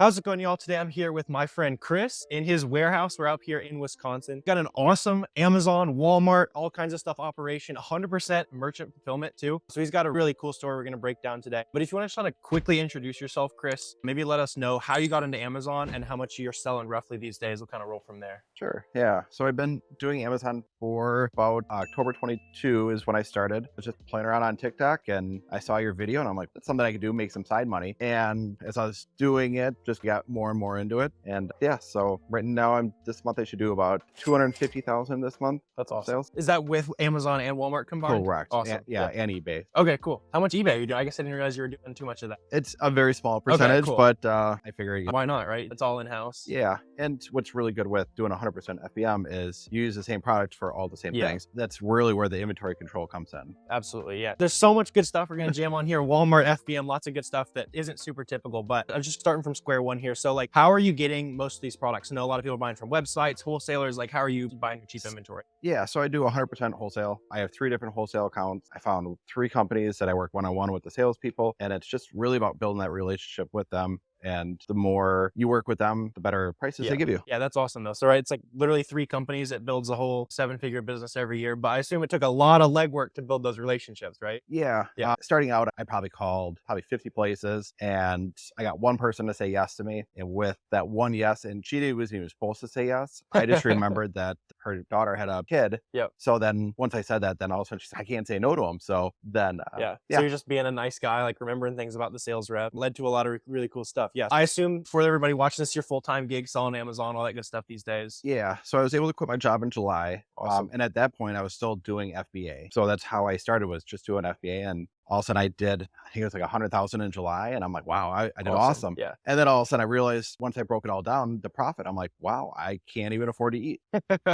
How's it going, y'all? Today I'm here with my friend Chris in his warehouse. We're out here in Wisconsin. Got an awesome Amazon, Walmart, all kinds of stuff operation, 100% merchant fulfillment too. So he's got a really cool story we're going to break down today. But if you want to kind of quickly introduce yourself, Chris, maybe let us know how you got into Amazon and how much you're selling roughly these days. We'll kind of roll from there. Sure. Yeah. So I've been doing Amazon for about October 22 is when I started. I was just playing around on TikTok and I saw your video and I'm like, that's something I could do, make some side money. And as I was doing it, just got more and more into it. And yeah, so right now this month I should do about 250,000 this month. That's awesome. Sales. Is that with Amazon and Walmart combined? Correct. Awesome. And eBay. Okay, cool. How much eBay are you doing? I guess I didn't realize you were doing too much of that. It's a very small percentage, cool. but I figure Why not, right? It's all in-house. yeah. And what's really good with doing 100% FBM is you use the same product for all the same things. That's really where the inventory control comes in. Absolutely, yeah. There's so much good stuff we're gonna jam on here. Walmart, FBM, lots of good stuff that isn't super typical, but I'm just starting from square one here. So like, how are you getting most of these products? I know a lot of people are buying from websites, wholesalers. Like, how are you buying your cheap inventory? Yeah, so I do 100% wholesale. I have 3 different wholesale accounts. I found 3 companies that I work one-on-one with the salespeople, and it's just really about building that relationship with them. And the more you work with them, the better prices they give you. Yeah, that's awesome though. So right, it's like literally 3 companies that builds a whole 7-figure business every year. But I assume it took a lot of legwork to build those relationships, right? Yeah. Starting out, I probably called 50 places and I got one person to say yes to me. And with that one yes, and she wasn't even supposed to say yes, I just remembered that her daughter had a kid. Yep. So then once I said that, then all of a sudden she said, I can't say no to him. So then, So you're just being a nice guy, like remembering things about the sales rep, led to a lot of really cool stuff. Yeah. I assume for everybody watching this, your full-time gig, selling Amazon, all that good stuff these days. Yeah. So I was able to quit my job in July. Awesome. And at that point I was still doing FBA. So that's how I started, was just doing FBA. And all of a sudden I think it was like 100,000 in July. And I'm like, wow, I did awesome. Yeah. And then all of a sudden I realized once I broke it all down, the profit, I'm like, wow, I can't even afford to eat.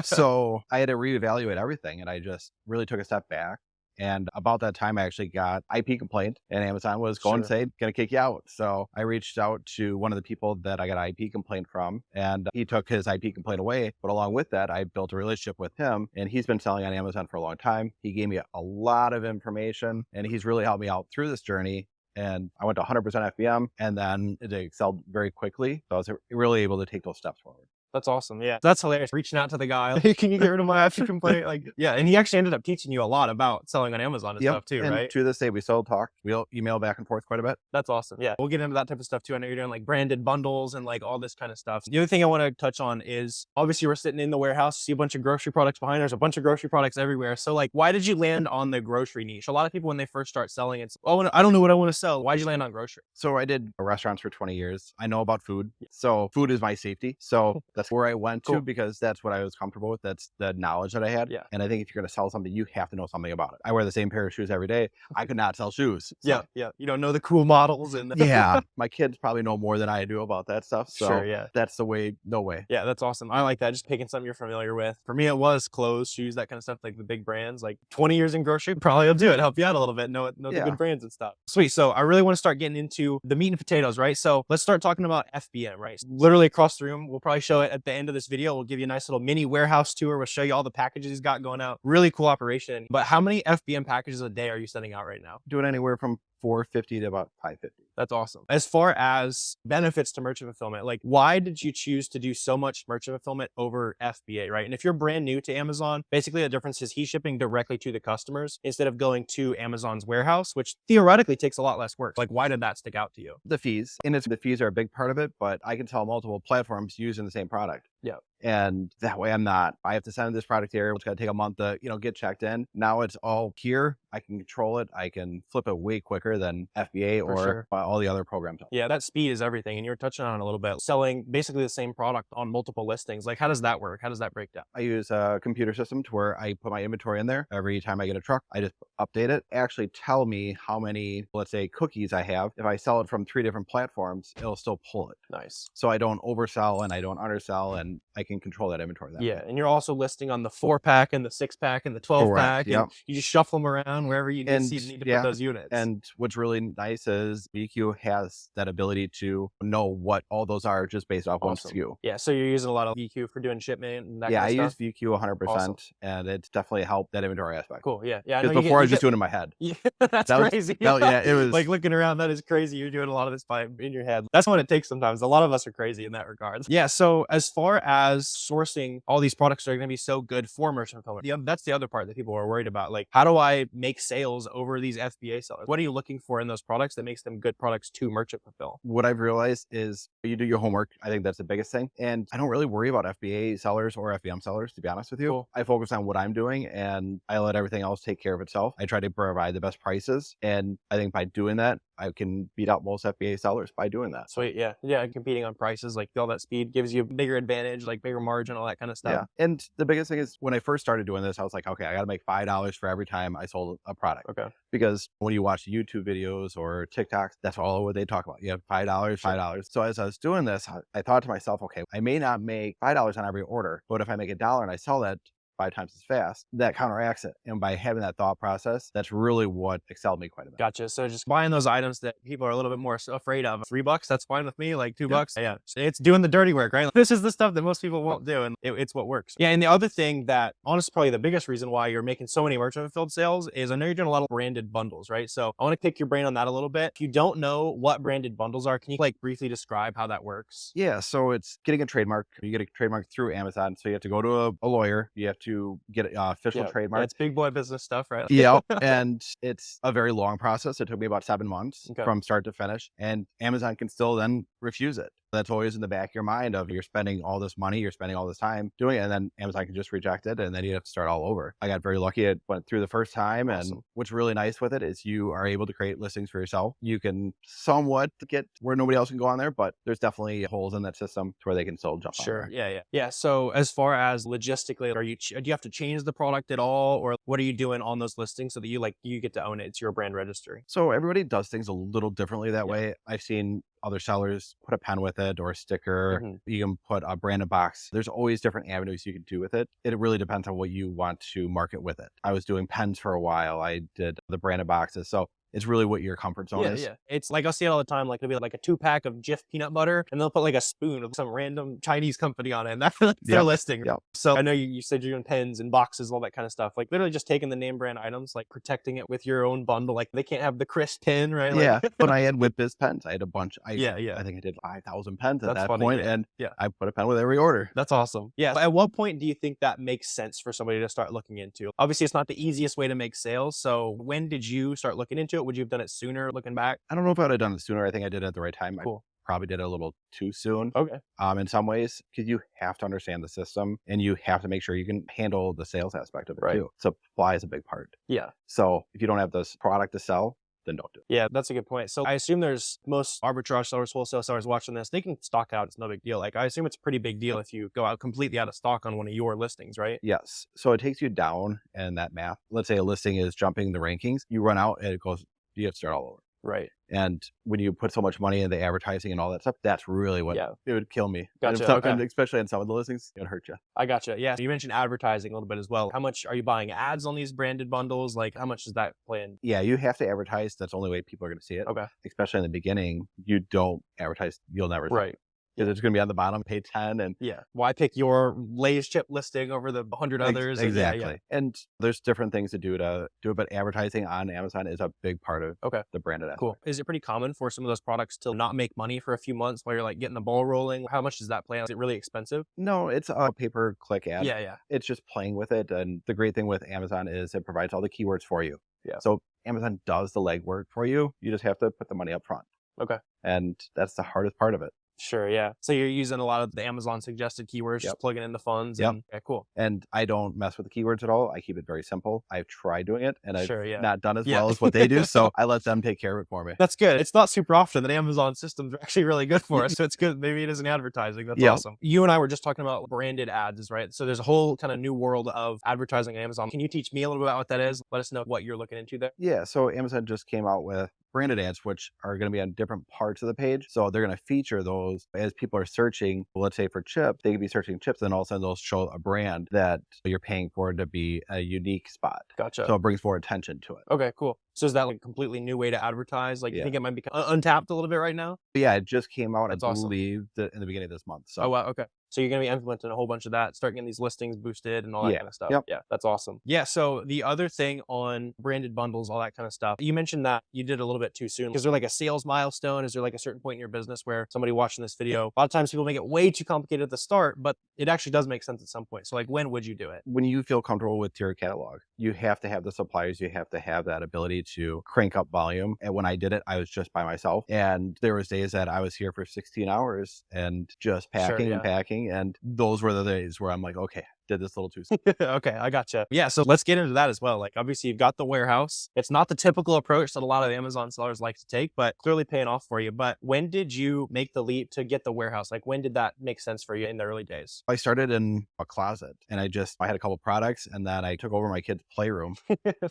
So I had to reevaluate everything. And I just really took a step back. And about that time, I actually got IP complaint, and Amazon was going to say, gonna kick you out. So I reached out to one of the people that I got an IP complaint from, and he took his IP complaint away. But along with that, I built a relationship with him, and he's been selling on Amazon for a long time. He gave me a lot of information, and he's really helped me out through this journey. And I went to 100% FBM, and then it excelled very quickly. So I was really able to take those steps forward. That's awesome. Yeah. That's hilarious. Reaching out to the guy, like, can you get rid of my IP complaint? Like, yeah. And he actually ended up teaching you a lot about selling on Amazon and stuff too, and right? to this day, we still talk. We'll email back and forth quite a bit. That's awesome. Yeah. We'll get into that type of stuff too. I know you're doing like branded bundles and like all this kind of stuff. The other thing I want to touch on is obviously we're sitting in the warehouse, see a bunch of grocery products behind. There's a bunch of grocery products everywhere. So like, why did you land on the grocery niche? A lot of people, when they first start selling, it's, oh, I don't know what I want to sell. Why'd you land on grocery? So I did restaurants for 20 years. I know about food. So food is my safety. So that's where I went to, because that's what I was comfortable with. That's the knowledge that I had. Yeah. And I think if you're going to sell something, you have to know something about it. I wear the same pair of shoes every day. I could not sell shoes. So. Yeah. You don't know the cool models and yeah. My kids probably know more than I do about that stuff. So yeah. That's the way, no way. Yeah, that's awesome. I like that. Just picking something you're familiar with. For me, it was clothes, shoes, that kind of stuff, like the big brands. Like 20 years in grocery, probably will do it. Help you out a little bit. Know the good brands and stuff. Sweet. So I really want to start getting into the meat and potatoes, right? So let's start talking about FBM, right? Literally across the room. We'll probably show it at the end of this video. We'll give you a nice little mini warehouse tour. We'll show you all the packages he's got going out. Really cool operation. But how many FBM packages a day are you sending out right now? Doing anywhere from 450 to about 550. That's awesome. As far as benefits to merchant fulfillment, like why did you choose to do so much merchant fulfillment over FBA, right? And if you're brand new to Amazon, basically the difference is he's shipping directly to the customers instead of going to Amazon's warehouse, which theoretically takes a lot less work. Like, why did that stick out to you? The fees, and the fees are a big part of it, but I can sell multiple platforms using the same product. Yeah. And that way I have to send this product here. It's got to take a month to, get checked in. Now it's all here. I can control it. I can flip it way quicker than FBA or all the other programs. Yeah, that speed is everything. And you were touching on it a little bit. Selling basically the same product on multiple listings. Like, how does that work? How does that break down? I use a computer system to where I put my inventory in there. Every time I get a truck, I just update it. Actually tell me how many, let's say, cookies I have. If I sell it from 3 different platforms, it'll still pull it. Nice. So I don't oversell and I don't undersell. then I can control that inventory that Yeah, way. and you're also listing on the 4-pack and the 6-pack and the 12-pack, Correct, and you just shuffle them around wherever you And need to put yeah, those units. and what's really nice is BQ has that ability to know what all those are just based off one Awesome. SKU. Yeah, so you're using a lot of VQ for doing shipment and that Yeah, kind I of use stuff? VQ 100%, Awesome. and it's definitely helped that inventory aspect. Cool, yeah. Yeah, I know Because before I was just doing it in my head. Yeah, that's That was crazy. yeah, it was Like, looking around, that is crazy. You're doing a lot of this in your head. That's what it takes sometimes. A lot of us are crazy in that regard. Yeah, so as far as sourcing all these products that are gonna be so good for merchant fulfillment, that's the other part that people are worried about. Like, how do I make sales over these FBA sellers? What are you looking for in those products that makes them good products to merchant fulfill? What I've realized is you do your homework. I think that's the biggest thing. And I don't really worry about FBA sellers or FBM sellers, to be honest with you. Cool. I focus on what I'm doing and I let everything else take care of itself. I try to provide the best prices. And I think by doing that, I can beat out most FBA sellers by doing that. Sweet, yeah. Yeah, competing on prices, like all that speed gives you a bigger advantage, like bigger margin, all that kind of stuff. Yeah. And the biggest thing is when I first started doing this, I was like, okay, I got to make $5 for every time I sold a product. Okay. Because when you watch YouTube videos or TikToks, that's all what they talk about. You have $5, $5. So as I was doing this, I thought to myself, okay, I may not make $5 on every order, but if I make $1 and I sell that 5 times as fast, that counteracts it. And by having that thought process, that's really what excelled me quite a bit. Gotcha. So just buying those items that people are a little bit more afraid of. $3, that's fine with me. Like $2. Yeah. It's doing the dirty work, right? This is the stuff that most people won't do, and it's what works. Yeah. And the other thing that, honestly, probably the biggest reason why you're making so many merchant fulfilled sales is I know you're doing a lot of branded bundles, right? So I want to pick your brain on that a little bit. If you don't know what branded bundles are, can you like briefly describe how that works? Yeah, so it's getting a trademark. You get a trademark through Amazon. So you have to go to a lawyer. You have to get an official trademark. That's big boy business stuff, right? Yep. And it's a very long process. It took me about 7 months Okay. from start to finish. And Amazon can still then refuse it. That's always in the back of your mind of you're spending all this money, you're spending all this time doing it, and then Amazon can just reject it, and then you have to start all over. I got very lucky. It went through the first time. Awesome. And what's really nice with it is you are able to create listings for yourself. You can somewhat get where nobody else can go on there, but there's definitely holes in that system to where they can still jump on there. Yeah. So as far as logistically, do you have to change the product at all, or what are you doing on those listings so that you get to own it? It's your brand registry. So everybody does things a little differently that way. I've seen other sellers put a pen with it or a sticker. You can put a branded box. There's always different avenues you can do with it. It really depends on what you want to market with it. I was doing pens for a while. I did the branded boxes. So it's really what your comfort zone is. Yeah. It's like, I'll see it all the time. Like, it'll be like a 2-pack of Jif peanut butter, and they'll put like a spoon of some random Chinese company on it. And that's their listing. Yep. So I know you said you're doing pens and boxes, all that kind of stuff. Like, literally just taking the name brand items, like protecting it with your own bundle. Like, they can't have the Chris pen, right? Like, Yeah. When I had WhipBiz pens, I had a bunch. I think I did 5,000 pens at That's that funny, point, yeah. and Yeah. I put a pen with every order. That's awesome. Yeah. At what point do you think that makes sense for somebody to start looking into? Obviously, it's not the easiest way to make sales. So when did you start looking into it? Would you have done it sooner looking back? I don't know if I would have done it sooner. I think I did it at the right time. Cool. I probably did it a little too soon. Okay. In some ways, because you have to understand the system and you have to make sure you can handle the sales aspect of it too. Supply is a big part. Yeah. So if you don't have this product to sell, then don't do it. Yeah, that's a good point. So I assume there's most arbitrage sellers, wholesale sellers watching this, they can stock out. It's no big deal. Like, I assume it's a pretty big deal if you go out completely out of stock on one of your listings, right? Yes. So it takes you down in that math. Let's say a listing is jumping the rankings. You run out and it goes, you have to start all over. Right. And when you put so much money into advertising and all that stuff, that's really what it would kill me. Gotcha. And especially on some of the listings, it would hurt you. I gotcha. Yeah. You mentioned advertising a little bit as well. How much are you buying ads on these branded bundles? Like, how much does that play in? Yeah, you have to advertise. That's the only way people are going to see it. Okay. Especially in the beginning, you don't advertise, you'll never see it. Because it's going to be on the bottom, pay 10. And why pick your Lay's chip listing over the 100 others? Exactly. And there's different things to do it, but advertising on Amazon is a big part of the branded aspect. Cool. Is it pretty common for some of those products to not make money for a few months while you're like getting the ball rolling? How much does that play out? Is it really expensive? No, it's a pay-per-click ad. Yeah. It's just playing with it. And the great thing with Amazon is it provides all the keywords for you. Yeah. So Amazon does the legwork for you. You just have to put the money up front. Okay. And that's the hardest part of it. Sure, yeah. So you're using a lot of the Amazon suggested keywords, just plugging in the funds. And, cool. And I don't mess with the keywords at all. I keep it very simple. I've tried doing it and I've not done as well as what they do. So I let them take care of it for me. That's good. It's not super often that Amazon systems are actually really good for us. So it's good. Maybe it isn't advertising. That's awesome. You and I were just talking about branded ads, right? So there's a whole kind of new world of advertising on Amazon. Can you teach me a little bit about what that is? Let us know what you're looking into there. Yeah. So Amazon just came out with branded ads, which are going to be on different parts of the page. So they're going to feature those as people are searching, let's say for chips, they could be searching chips, and all of a sudden they'll show a brand that you're paying for to be a unique spot. Gotcha. So it brings more attention to it. Okay, cool. So is that like a completely new way to advertise? Like, you Yeah. think it might be untapped a little bit right now? But yeah, it just came out, That's I awesome. believe, in the beginning of this month. So Oh, wow. Okay. So you're going to be implementing a whole bunch of that, start getting these listings boosted and all that Yeah. kind of stuff. Yep. Yeah, that's awesome. Yeah. So the other thing on branded bundles, all that kind of stuff, you mentioned that you did a little bit too soon. Is there like a sales milestone? Is there like a certain point in your business where somebody watching this video, a lot of times people make it way too complicated at the start, but it actually does make sense at some point. So like, when would you do it? when you feel comfortable with your catalog, you have to have the suppliers, you have to have that ability to crank up volume. And when I did it, I was just by myself. And there was days that I was here for 16 hours and just packing and packing. And those were the days where I'm like, okay, did this a little too soon. Okay, I gotcha. Yeah, so let's get into that as well. Like, obviously, you've got the warehouse. It's not the typical approach that a lot of the Amazon sellers like to take, but clearly paying off for you. But when did you make the leap to get the warehouse? Like, when did that make sense for you in the early days? I started in a closet and I had a couple products, and then I took over my kid's playroom.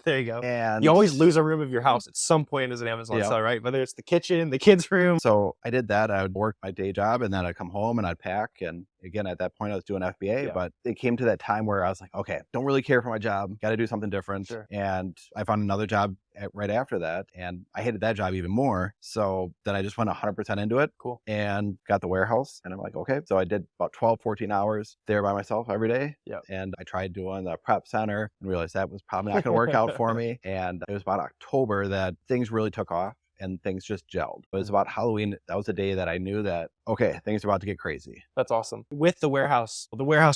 There you go. And You always lose a room of your house at some point as an Amazon seller, right? Whether it's the kitchen, the kids' room. So I did that. I would work my day job, and then I'd come home and I'd pack. And again, at that point, I was doing FBA, but it came to that time where I was like, okay, don't really care for my job. Got to do something different. Sure. And I found another job right after that. And I hated that job even more. So then I just went 100% into it. Cool. And got the warehouse. And I'm like, okay. So I did about 12, 14 hours there by myself every day. Yep. And I tried doing the prep center and realized that was probably not going to work out for me. And it was about October that things really took off. And things just gelled. It was about Halloween. That was the day that I knew that, okay, things are about to get crazy. That's awesome. With the warehouse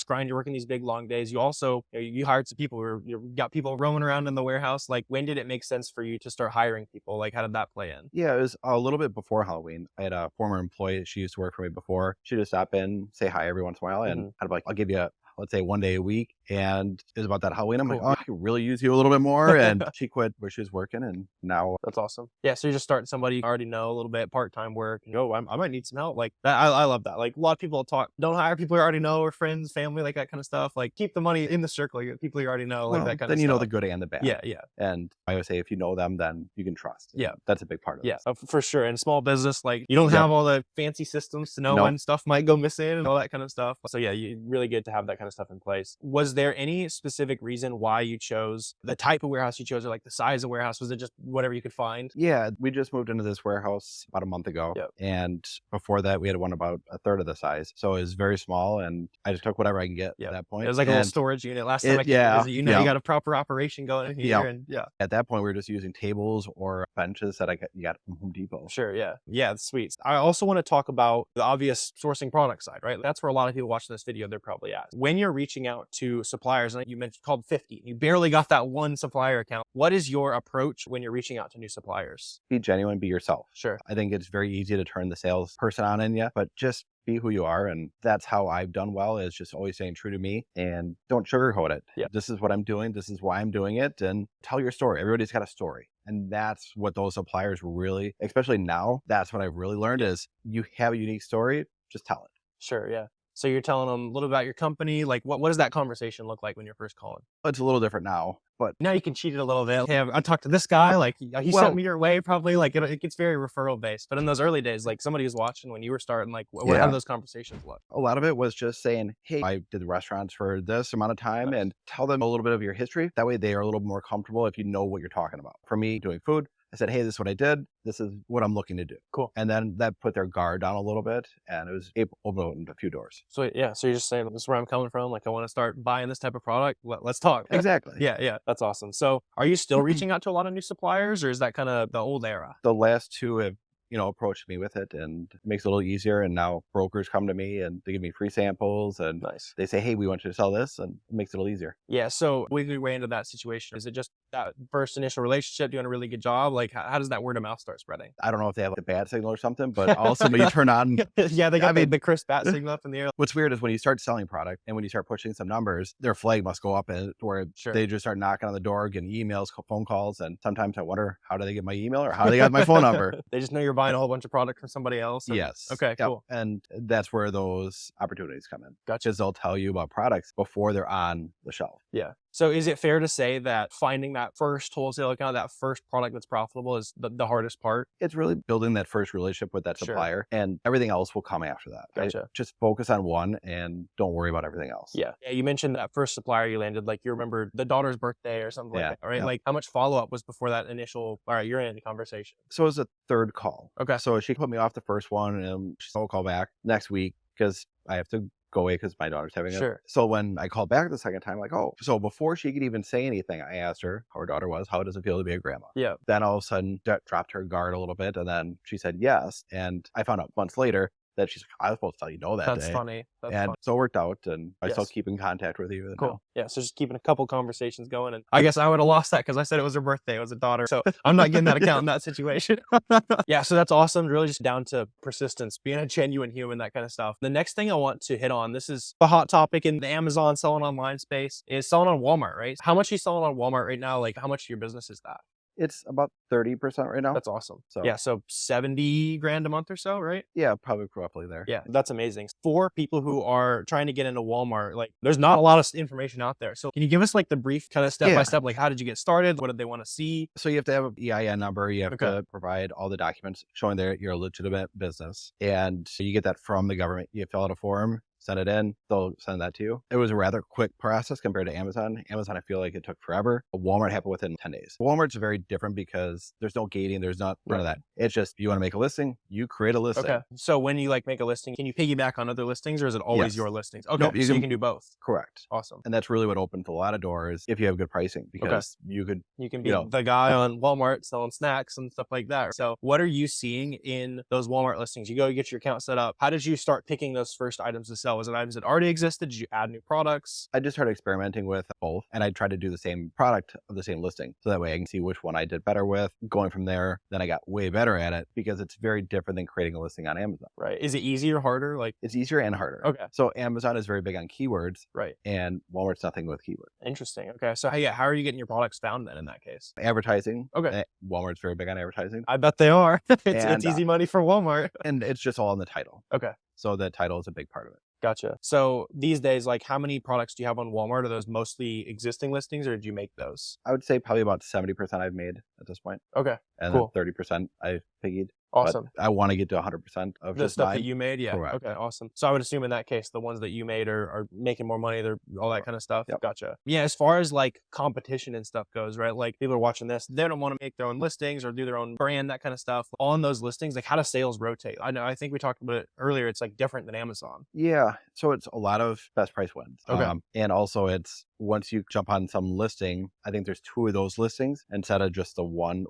grind, you're working these big, long days. You also, you hired some people, you got people roaming around in the warehouse. Like, when did it make sense for you to start hiring people? Like, how did that play in? Yeah, it was a little bit before Halloween. I had a former employee. She used to work for me before. She'd just stop in, say hi every once in a while. And I'd be like, I'll give you let's say 1 day a week. And it was about that Halloween. I'm like, oh, I could really use you a little bit more. And she quit where she was working. And now that's awesome. Yeah. So you're just starting somebody you already know a little bit, part-time work. And I might need some help. Like that. I love that. Like, a lot of people don't hire people you already know, or friends, family, like that kind of stuff. Like, keep the money in the circle. People you already know, like that kind of stuff. Then you know the good and the bad. Yeah. Yeah. And I always say, if you know them, then you can trust. Yeah. That's a big part of it. Yeah, for sure. In small business, like, you don't have all the fancy systems to know when stuff might go missing and all that kind of stuff. So yeah, really good to have that kind of stuff in place. Was there any specific reason why you chose the type of warehouse you chose, or like the size of warehouse? Was it just whatever you could find? Yeah, we just moved into this warehouse about a month ago. Yep. And before that, we had one about a third of the size. So it was very small, and I just took whatever I can get at that point. It was like a little storage unit. Last time I came to visit, you got a proper operation going in here. And at that point, we were just using tables or benches that you got from Home Depot. Sure, yeah. Yeah, that's sweet. I also want to talk about the obvious sourcing product side, right? That's where a lot of people watching this video, they're probably at. When you're reaching out to suppliers, and you mentioned called 50, you barely got that one supplier account. What is your approach when you're reaching out to new suppliers? Be genuine, be yourself. Sure. I think it's very easy to turn the salesperson on in you, but just be who you are. And that's how I've done well, is just always staying true to me and don't sugarcoat it. Yeah. This is what I'm doing. This is why I'm doing it. And tell your story. Everybody's got a story. And that's what those suppliers really, especially now, that's what I've really learned is you have a unique story, just tell it. Sure, yeah. So you're telling them a little about your company. Like, what does that conversation look like when you're first calling? It's a little different now, but now you can cheat it a little bit. Hey, I talked to this guy, like he sent me your way, probably. Like, it gets very referral based. But in those early days, like, somebody was watching when you were starting, like, how did those conversations look? A lot of it was just saying, hey, I did the restaurants for this amount of time, and tell them a little bit of your history. That way they are a little more comfortable if you know what you're talking about. For me, doing food, I said, hey, this is what I did. This is what I'm looking to do. Cool. And then that put their guard down a little bit, and it was able to open a few doors. So yeah, so you're just saying, this is where I'm coming from. Like, I want to start buying this type of product. Let's talk. Exactly. Yeah. That's awesome. So are you still reaching out to a lot of new suppliers, or is that kind of the old era? The last two have approached me with it, and it makes it a little easier. And now brokers come to me and they give me free samples, and they say, hey, we want you to sell this, and it makes it a little easier. Yeah. So wiggly way into that situation, is it just that first initial relationship doing a really good job? Like, how does that word of mouth start spreading? I don't know if they have like a bat signal or something, but also when you turn on. Yeah, they got the crisp bat signal up in the air. What's weird is when you start selling product and when you start pushing some numbers, their flag must go up, and where they just start knocking on the door, getting emails, phone calls. And sometimes I wonder, how do they get my email, or how do they get my phone number? They just know you're buying a whole bunch of product from somebody else. Yes. Okay, cool. And that's where those opportunities come in. Gotcha. Because they'll tell you about products before they're on the shelf. Yeah. So is it fair to say that finding that first wholesale account, that first product that's profitable is the hardest part? It's really building that first relationship with that Sure. supplier, and everything else will come after that. Gotcha. Just focus on one and don't worry about everything else. Yeah. You mentioned that first supplier you landed, like you remember the daughter's birthday or something like that, right? Yeah. Like how much follow-up was before that initial, all right, you're in conversation? So it was a third call. Okay. So she put me off the first one, and she said, I'll call back next week because I have to go away because my daughter's having it. Sure. So when I called back the second time, like, oh, so before she could even say anything, I asked her how her daughter was. How does it feel to be a grandma? Yeah. Then all of a sudden, that dropped her guard a little bit, and then she said yes. And I found out months later that she's like, I was supposed to tell you no that That's day. funny. That's And funny. so it worked out, and I still Yes. keep in contact with you. Cool. now. Yeah. So just keeping a couple conversations going. And I guess I would have lost that because I said it was her birthday. It was a daughter. So I'm not getting that account in that situation. Yeah. So that's awesome. Really just down to persistence, being a genuine human, that kind of stuff. The next thing I want to hit on, this is a hot topic in the Amazon selling online space, is selling on Walmart, right? How much are you selling on Walmart right now? Like how much of your business is that? It's about 30% right now. That's awesome. So- Yeah. So 70 grand a month or so, right? Yeah, probably roughly there. Yeah, that's amazing. For people who are trying to get into Walmart, like there's not a lot of information out there. So can you give us like the brief kind of step by step, like how did you get started? What did they want to see? So you have to have an EIN number. You have Okay. to provide all the documents showing that you're a legitimate business. And you get that from the government. You fill out a form, send it in, they'll send that to you. It was a rather quick process compared to Amazon. Amazon, I feel like it took forever. Walmart happened within 10 days. Walmart's very different because there's no gating, there's not none of that. It's just, you want to make a listing, you create a listing. Okay. So when you like make a listing, can you piggyback on other listings or is it always Yes. your listings? Okay. Nope, So you you can- can do both. Correct. Awesome. And that's really what opens a lot of doors if you have good pricing, because you could, You can be You know. the guy on Walmart selling snacks and stuff like that. So what are you seeing in those Walmart listings? You go, you get your account set up. How did you start picking those first items to sell? Was it items that already existed? Did you add new products? I just started experimenting with both, and I tried to do the same product of the same listing. So that way I can see which one I did better with. Going from there, then I got way better at it because it's very different than creating a listing on Amazon. Right. Is it easier, harder? Like, It's easier and harder. okay. So Amazon is very big on keywords, Right. and Walmart's nothing with keywords. Interesting. Okay. So yeah, how are you getting your products found then in that case? Advertising. Okay. Walmart's very big on advertising. I bet they are. It's And, easy money for Walmart. And it's just all in the title. Okay. So the title is a big part of it. Gotcha. So these days, like how many products do you have on Walmart? Are those mostly existing listings or did you make those? I would say probably about 70% I've made at this point, Okay. and Cool. then 30% I've piggied. Awesome. But I want to get to 100% of The just stuff mine. that you made, yeah. Correct. Okay, awesome. So I would assume in that case, the ones that you made are making more money, they're all that kind of stuff. Yep. Gotcha. Yeah, as far as like competition and stuff goes, right? Like people are watching this, they don't want to make their own listings or do their own brand, that kind of stuff. On those listings, like how do sales rotate? I think we talked about it earlier. It's like different than Amazon. Yeah. So it's a lot of best price wins. Okay. And also it's once you jump on some listing, I think there's 2 of those listings instead of just the one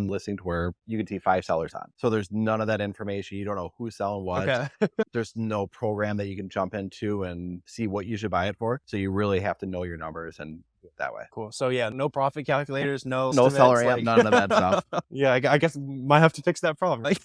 listing to where you can see 5 sellers on. So there's none of that information. You don't know who's selling what. Okay. There's no program that you can jump into and see what you should buy it for. So you really have to know your numbers and do it that way. Cool. So yeah, no profit calculators, no No estimates, seller like- amp, none of that stuff. Yeah, I guess might have to fix that problem. Like,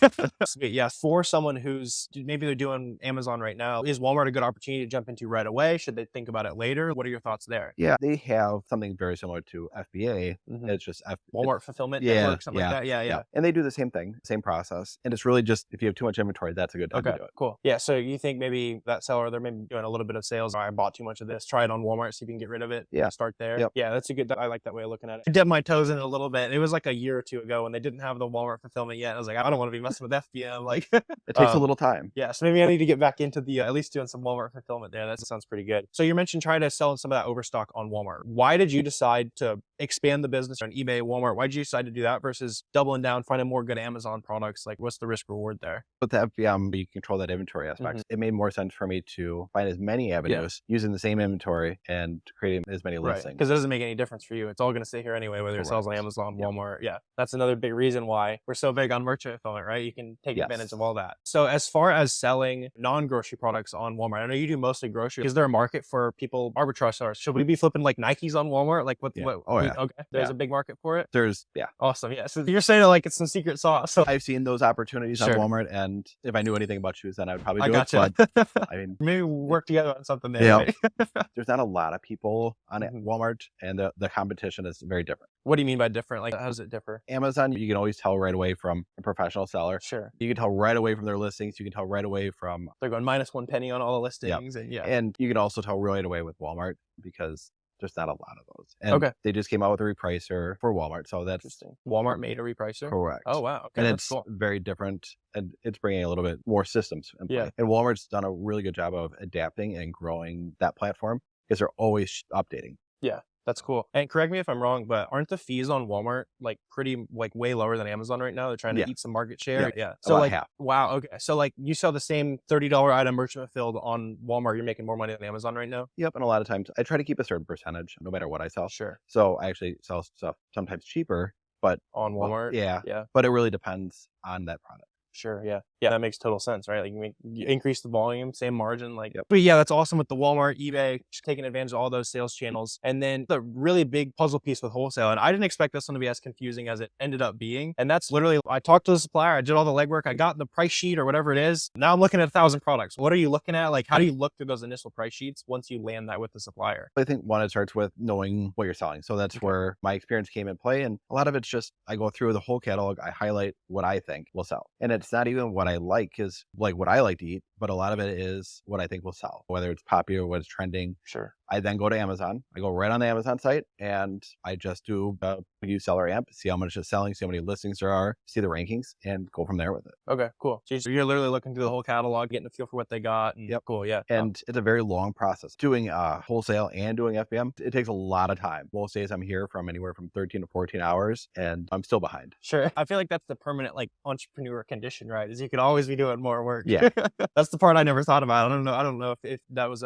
sweet. Yeah, for someone who's maybe they're doing Amazon right now, is Walmart a good opportunity to jump into right away? Should they think about it later? What are your thoughts there? Yeah, they have something very similar to FBA. Mhm. It's just Walmart fulfillment Yeah, network, something like yeah, that. Yeah. And they do the same thing, same process. And it's really just, if you have too much inventory, that's a good time to Okay, do it. cool. Yeah, so you think maybe that seller, they're maybe doing a little bit of sales. I bought too much of this. Try it on Walmart, see if you can get rid of it. Yeah. Start there. Yep. Yeah, that's a good, I like that way of looking at it. I dipped my toes in it a little bit. It was like a year or two ago when they didn't have the Walmart fulfillment yet. I was like, I don't want to be messing with FBM. Like, It takes a little time. yeah, so maybe I need to get back into the at least doing some Walmart fulfillment there. That sounds pretty good. So you mentioned trying to sell some of that overstock on Walmart. Why did you decide to expand the business on eBay, Walmart? Why did you decide to do that versus doubling down, finding more good Amazon products? Like, what's the risk reward there? With the FBM, you control that inventory aspect. Mm-hmm. It made more sense for me to find as many avenues using the same inventory and creating as many listings. Because it doesn't make any difference for you. It's all going to stay here anyway, whether it sells on Correct. Amazon, Yep. Walmart. Yeah, that's another big reason why we're so big on merchant fulfillment, right? You can take Yes. advantage of all that. So as far as selling non-grocery products on Walmart, I know you do mostly grocery. Is there a market for people, arbitrage sellers? Should we be flipping like Nikes on Walmart? Like what? Yeah. what Oh, yeah. Okay. There's Yeah. a big market for it. There's, Awesome. Yeah. So you're saying like it's some secret sauce. So I've seen those opportunities Sure. on Walmart, and if I knew anything about shoes, then I would probably I do gotcha. it. But I mean, Maybe we'll work together on something there. Yeah. Right? there's not a lot of people on Mhm. Walmart, and the competition is very different. What do you mean by different? Like, how does it differ? Amazon, you can always tell right away from a professional seller. Sure. You can tell right away from their listings. You can tell right away from, They're going -1 penny on all the listings. And yeah. and you can also tell right away with Walmart because there's not a lot of those. And Okay. they just came out with a repricer for Walmart. So that's Interesting. Walmart made a repricer? correct. Oh, wow. Okay, And that's it's cool. very different, and it's bringing a little bit more systems in play. Yeah. And Walmart's done a really good job of adapting and growing that platform because they're always updating. Yeah, that's cool. And correct me if I'm wrong, but aren't the fees on Walmart like pretty like way lower than Amazon right now? They're trying to Yeah. eat some market share. Yeah. So About like, half. wow. Okay. So like you sell the same $30 item merchant fulfilled on Walmart, you're making more money than Amazon right now? Yep. And a lot of times I try to keep a certain percentage no matter what I sell. Sure. So I actually sell stuff sometimes cheaper, but On Walmart? yeah. Yeah. But it really depends on that product. Sure. Yeah. Yeah. That makes total sense, right? Like you increase the volume, same margin. Like, Yep. but yeah, that's awesome with the Walmart, eBay, just taking advantage of all those sales channels. And then the really big puzzle piece with wholesale. And I didn't expect this one to be as confusing as it ended up being. And that's literally, I talked to the supplier, I did all the legwork, I got the price sheet or whatever it is. Now I'm looking at 1,000 products. What are you looking at? Like, how do you look through those initial price sheets once you land that with the supplier? I think one, it starts with knowing what you're selling. So that's Okay. where my experience came in play. And a lot of it's just, I go through the whole catalog, I highlight what I think will sell. And it's not even what I like, is like what I like to eat, but a lot of it is what I think will sell, whether it's popular, what's trending. Sure. I then go to Amazon. I go right on the Amazon site and I just do a use seller amp, see how much it's selling, see how many listings there are, see the rankings, and go from there with it. Okay, cool. So you're literally looking through the whole catalog, getting a feel for what they got. And Yep. Cool. Yeah. And it's a very long process. Doing wholesale and doing FBM, it takes a lot of time. Most days I'm here from anywhere from 13 to 14 hours and I'm still behind. Sure. I feel like that's the permanent like entrepreneur condition, right? Is you could always be doing more work. Yeah. That's the part I never thought about. I don't know if that was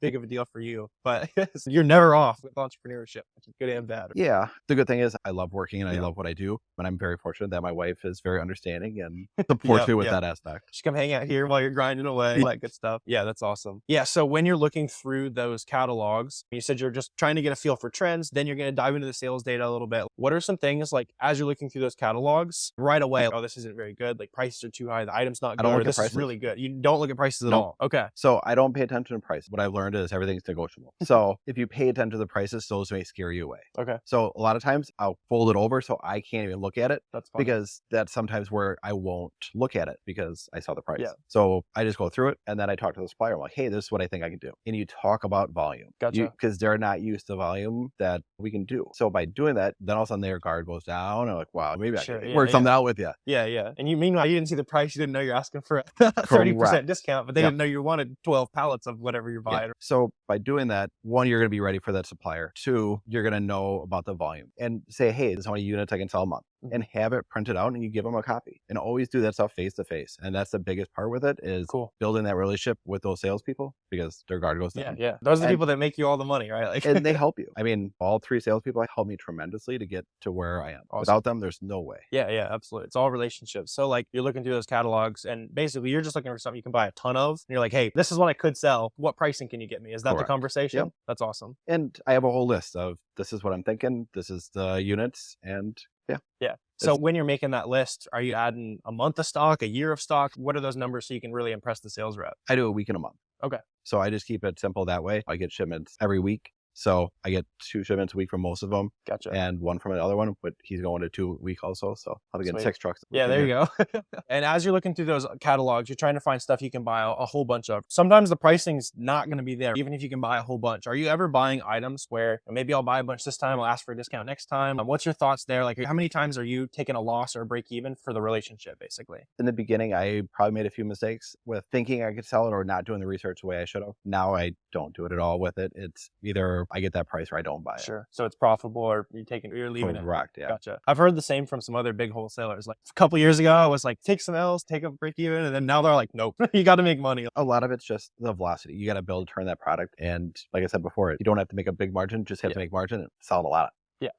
big of a deal for you, but you're never off with entrepreneurship, which is good and bad. Yeah. The good thing is I love working and I Yeah. love what I do. And I'm very fortunate that my wife is very understanding and supports Yep, me with yep. that aspect. Just come hang out here while you're grinding away, all that good stuff. Yeah, that's awesome. Yeah, so when you're looking through those catalogs, you said you're just trying to get a feel for trends, then you're going to dive into the sales data a little bit. What are some things like as you're looking through those catalogs right away, oh, this isn't very good, like prices are too high, the item's not I good, don't or look at this is prices. really good. You don't look at prices at Nope. all. Okay. So I don't pay attention to price. What I've learned is everything's negotiable. So if you pay attention to the prices, those may scare you away. Okay. So a lot of times I'll fold it over so I can't even look at it That's fine. because that's sometimes where I won't look at it because I saw the price. Yeah. So I just go through it and then I talk to the supplier. I'm like, hey, this is what I think I can do. And you talk about volume. Gotcha. Because they're not used to volume that we can do. So by doing that, then all of a sudden their guard goes down. And I'm like, wow, maybe Sure, I can yeah, work yeah. something out with you. Yeah. And you meanwhile, you didn't see the price, you didn't know you're asking for a 30% Correct. discount, but they Yep. didn't know you wanted 12 pallets of whatever you're buying. So by doing that, one, you're going to be ready for that supplier. Two, you're going to know about the volume and say, hey, this is how many units I can sell a month, and have it printed out and you give them a copy, and always do that stuff face to face. And that's the biggest part with it is Cool. building that relationship with those salespeople because their guard goes down. Yeah. Those are the And- people that make you all the money, right? Like, And they help you. I mean, all three salespeople help me tremendously to get to where I am. Awesome. Without them, there's no way. Yeah, absolutely. It's all relationships. So like you're looking through those catalogs and basically you're just looking for something you can buy a ton of. And you're like, hey, this is what I could sell. What pricing can you get me? Is that the Correct. conversation? Yep. That's awesome. And I have a whole list of this is what I'm thinking. This is the units. And Yeah. So when you're making that list, are you adding a month of stock, a year of stock? What are those numbers so you can really impress the sales rep? I do a week and a month. Okay. So I just keep it simple that way. I get shipments every week. So I get 2 shipments a week from most of them Gotcha. and 1 from another one, but he's going to 2 a week also. So I'll be getting Sweet. 6 trucks. Yeah, there you go. And as you're looking through those catalogs, you're trying to find stuff you can buy a whole bunch of. Sometimes the pricing's not going to be there, even if you can buy a whole bunch. Are you ever buying items where maybe I'll buy a bunch this time, I'll ask for a discount next time? What's your thoughts there? Like how many times are you taking a loss or a break even for the relationship, basically? In the beginning, I probably made a few mistakes with thinking I could sell it or not doing the research the way I should have. Now I don't do it at all with it. It's either I get that price or I don't buy it. Sure. So it's profitable or you're leaving it. Correct. Yeah. Gotcha. I've heard the same from some other big wholesalers. Like a couple years ago, I was like, take some L's, take a break even. And then now they're like, nope, you got to make money. A lot of it's just the velocity. You got to build, turn that product. And like I said before, you don't have to make a big margin, just have to make margin and sell it a lot. Yeah,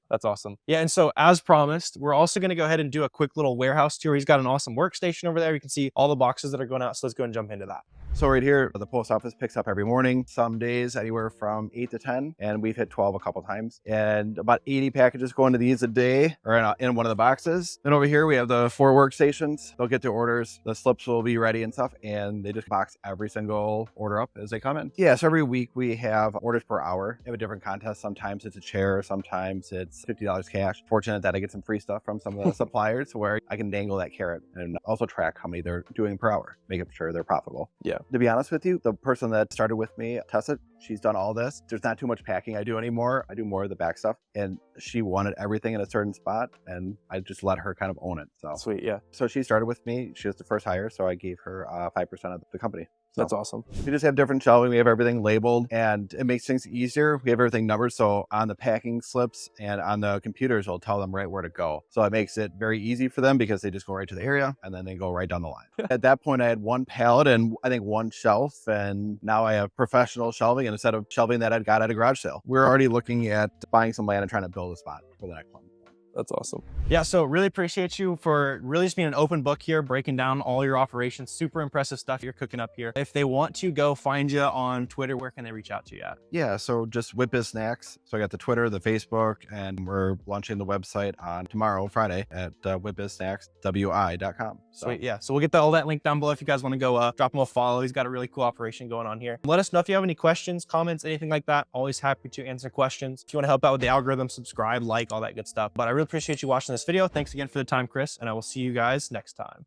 that's awesome. Yeah, and so as promised, we're also going to go ahead and do a quick little warehouse tour. He's got an awesome workstation over there. You can see all the boxes that are going out. So let's go and jump into that. So right here, the post office picks up every morning, some days anywhere from 8 to 10, and we've hit 12 a couple times. And about 80 packages go into these a day, or in one of the boxes. Then over here, we have the 4 workstations. They'll get their orders, the slips will be ready and stuff, and they just box every single order up as they come in. Yeah, so every week we have orders per hour. We have a different contest. Sometimes it's a chair, sometimes it's $50 cash. Fortunate that I get some free stuff from some of the suppliers where I can dangle that carrot and also track how many they're doing per hour, making sure they're profitable. Yeah. To be honest with you, the person that started with me, Tessa, she's done all this. There's not too much packing I do anymore. I do more of the back stuff. And she wanted everything in a certain spot, and I just let her kind of own it. So Sweet, yeah. So she started with me. She was the first hire, so I gave her 5% of the company. So That's awesome. we just have different shelving. We have everything labeled, and it makes things easier. We have everything numbered. So on the packing slips and on the computers, it'll tell them right where to go. So it makes it very easy for them because they just go right to the area and then they go right down the line. At that point, I had one pallet and I think one shelf. And now I have professional shelving and instead of shelving that I got at a garage sale. We're already looking at buying some land and trying to build a spot for the next one. That's awesome. Yeah, so really appreciate you for really just being an open book here, breaking down all your operations. Super impressive stuff you're cooking up here. If they want to go find you on Twitter, where can they reach out to you at? Yeah, so just WhitBiz Snacks. So I got the Twitter, the Facebook, and we're launching the website on tomorrow, Friday, at WhitBizSnacksWI.com. Sweet, yeah. So we'll get all that link down below if you guys want to go drop him a follow. He's got a really cool operation going on here. Let us know if you have any questions, comments, anything like that. Always happy to answer questions. If you want to help out with the algorithm, subscribe, like, all that good stuff. But I really appreciate you watching this video. Thanks again for the time, Chris, and I will see you guys next time.